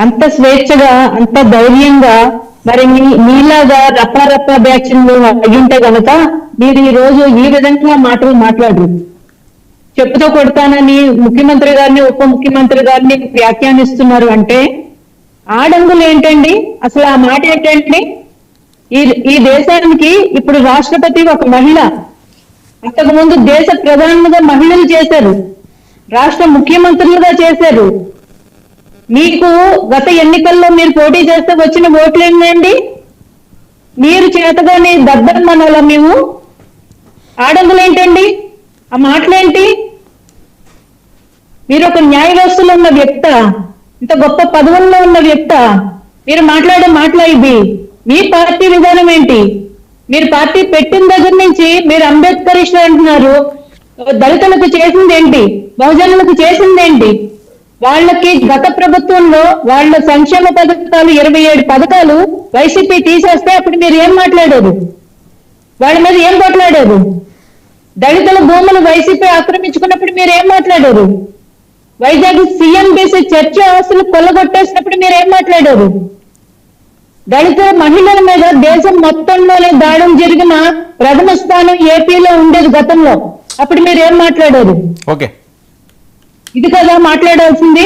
అంత స్వేచ్ఛగా అంత ధైర్యంగా మరి మీలాగా రప్ప వ్యాఖ్యలు అయ్యుంటే గనక మీరు ఈ రోజు ఈ విధంగా మాటలు మాట్లాడరు. చెప్పుతో కొడతానని ముఖ్యమంత్రి గారిని ఉప ముఖ్యమంత్రి గారిని వ్యాఖ్యానిస్తున్నారు అంటే ఆడంగులు ఏంటండి? అసలు ఆ మాట ఏంటండి? ఈ దేశానికి ఇప్పుడు రాష్ట్రపతి ఒక మహిళ, అంతకుముందు దేశ ప్రధానిగా మహిళలు చేశారు, రాష్ట్ర ముఖ్యమంత్రులుగా చేశారు. మీకు గత ఎన్నికల్లో మీరు పోటీ చేస్తే వచ్చిన ఓట్లు ఏంటండి? మీరు చేతగానే దద్దమనాల మేము ఆడంగులు ఏంటండి? ఆ మాటలేంటి? మీరు ఒక న్యాయ వ్యవస్థలో ఉన్న వ్యక్త, ఇంత గొప్ప పదవుల్లో ఉన్న వ్యక్త, మీరు మాట్లాడే మాటలు ఇది. మీ పార్టీ విధానం ఏంటి? మీరు పార్టీ పెట్టిన దగ్గర నుంచి మీరు అంబేద్కరిస్ట్ అంటున్నారు. దళితులకు చేసింది ఏంటి? బహుజనులకు చేసింది ఏంటి? వాళ్ళకి గత ప్రభుత్వంలో వాళ్ళ సంక్షేమ పథకాలు 27 పథకాలు వైసీపీ తీసేస్తే అప్పుడు మీరు ఏం మాట్లాడారు? వాళ్ళ మీద ఏం కొట్లాడారు? దళితుల భూములు వైసీపీ ఆక్రమించుకున్నప్పుడు మీరు ఏం మాట్లాడారు? వైజాగ్ సిఎంబిసి చర్చ ఆస్తులు కొల్లగొట్టేసినప్పుడు మీరు ఏం మాట్లాడారు? దళిత మహిళల మీద దేశం మొత్తంలోనే దాడులు జరిగిన ప్రథమ స్థానం ఏపీలో ఉండేది గతంలో, అప్పుడు మీరు ఏం మాట్లాడారు? ఓకే, ఇది కదా మాట్లాడాల్సింది.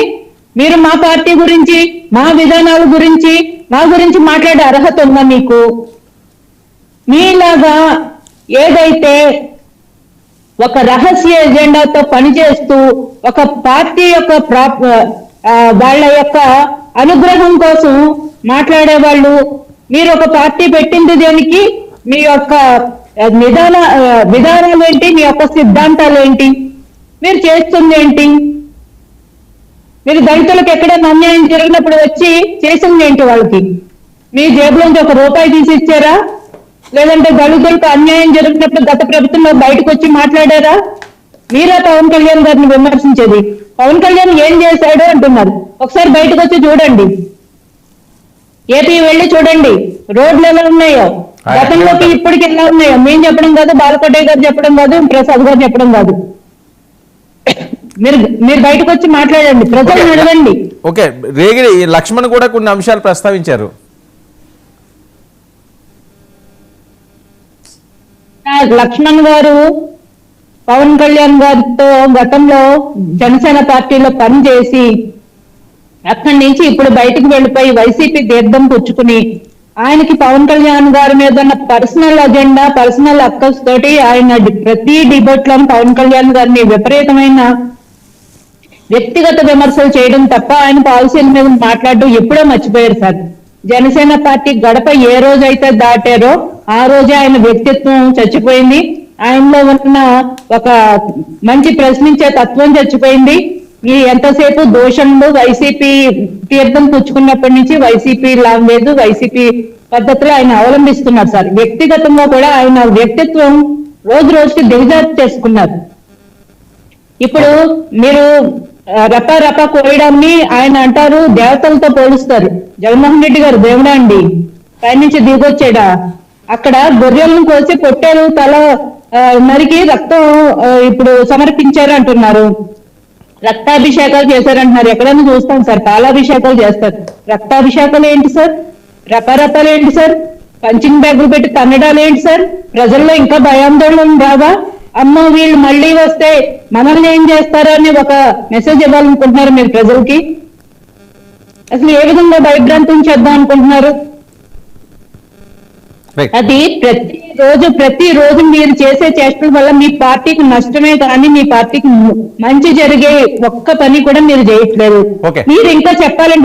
మీరు మా పార్టీ గురించి, మా విధానాల గురించి, మా గురించి మాట్లాడే అర్హత ఉందా మీకు? మీలాగా ఏదైతే ఒక రహస్య ఎజెండాతో పనిచేస్తూ ఒక పార్టీ యొక్క వాళ్ళ యొక్క అనుగ్రహం కోసం మాట్లాడే వాళ్ళు, మీరు ఒక పార్టీ పెట్టింది దేనికి? మీ యొక్క విధానాలు ఏంటి? మీ యొక్క సిద్ధాంతాలు ఏంటి? మీరు చేస్తుంది ఏంటి? మీరు దళితులకు ఎక్కడైనా అన్యాయం జరిగినప్పుడు వచ్చి చేసింది ఏంటి? వాళ్ళకి మీ జేబులోంచి ₹1 తీసి ఇచ్చారా? లేదంటే దళితులకు అన్యాయం జరిగినప్పుడు గత ప్రభుత్వంలో బయటకు వచ్చి మాట్లాడారా? మీరా పవన్ కళ్యాణ్ గారిని విమర్శించేది? పవన్ కళ్యాణ్ ఏం చేశాడు అంటున్నారు. ఒకసారి బయటకు వచ్చి చూడండి, ఏపీ వెళ్ళి చూడండి రోడ్లు ఎలా ఉన్నాయో, గతంలోకి ఇప్పటికి ఎలా ఉన్నాయో. మేము చెప్పడం కాదు, బాలకోటయ్య గారు చెప్పడం కాదు, ప్రసాద్ గారు చెప్పడం కాదు. మీరు బయటకు వచ్చి మాట్లాడండి, ప్రజలు అడగండి. ఓకే, రేగిడి లక్ష్మణ్ కూడా కొన్ని అంశాలు ప్రస్తావించారు. లక్ష్మణ్ గారు పవన్ కళ్యాణ్ గారితో గతంలో జనసేన పార్టీలో పనిచేసి అక్కడి నుంచి ఇప్పుడు బయటకు వెళ్ళిపోయి వైసీపీ తీర్థం పుచ్చుకుని ఆయనకి పవన్ కళ్యాణ్ గారి మీద ఉన్న పర్సనల్ అజెండా, పర్సనల్ అక్కస్ తోటి ఆయన ప్రతి డిబేట్ లో పవన్ కళ్యాణ్ గారిని విపరీతమైన వ్యక్తిగత విమర్శలు చేయడం తప్ప ఆయన పాలసీల మీద మాట్లాడడం ఎప్పుడో మర్చిపోయారు సార్. జనసేన పార్టీ గడప ఏ రోజైతే దాటారో ఆ రోజే ఆయన వ్యక్తిత్వం చచ్చిపోయింది. ఆయనలో ఉన్న ఒక మంచి ప్రశ్నించే తత్వం చచ్చిపోయింది. ఈ ఎంతసేపు దోషంలో వైసీపీ తీర్థం పుచ్చుకున్నప్పటి నుంచి వైసీపీ లాంగ్వేజ్, వైసీపీ పద్ధతులు ఆయన అవలంబిస్తున్నారు సార్. వ్యక్తిగతంగా కూడా ఆయన వ్యక్తిత్వం రోజు రోజుకి దిగజారు చేసుకున్నారు. ఇప్పుడు మీరు రప కోయడాన్ని ఆయన అంటారు దేవతలతో పోలుస్తారు. జగన్మోహన్ రెడ్డి గారు దేవుడా అండి? పైనుంచి దిగొచ్చాడా? అక్కడ గొర్రెలను కోసి పొట్టేలు తల నరికి రక్తం ఇప్పుడు సమర్పించారు అంటున్నారు. రక్తాభిషేకాలు చేశారంటున్నారు. ఎక్కడైనా చూస్తాం సార్, పాలాభిషేకాలు చేస్తారు. రక్తాభిషేకాలు ఏంటి సార్? రపాలు ఏంటి సార్? పంచింగ్ బ్యాగులు పెట్టి తన్నడాలు ఏంటి సార్? ప్రజల్లో ఇంకా భయాందోళన రావా? అమ్మ వీళ్ళు మళ్ళీ వస్తే మనల్ని ఏం చేస్తారని ఒక మెసేజ్ ఇవ్వాలనుకుంటున్నారు మీరు ప్రజలకి? అసలు ఏ విధంగా భయభ్రాంతం చేద్దాం అనుకుంటున్నారు? అది ప్రతిరోజు మీరు చేసే చేష్టల వల్ల మీ పార్టీకి నష్టమే కానీ మీ పార్టీకి మంచి జరిగే ఒక్క పని కూడా మీరు చేయట్లేదు. మీరు ఇంకా చెప్పాలంటే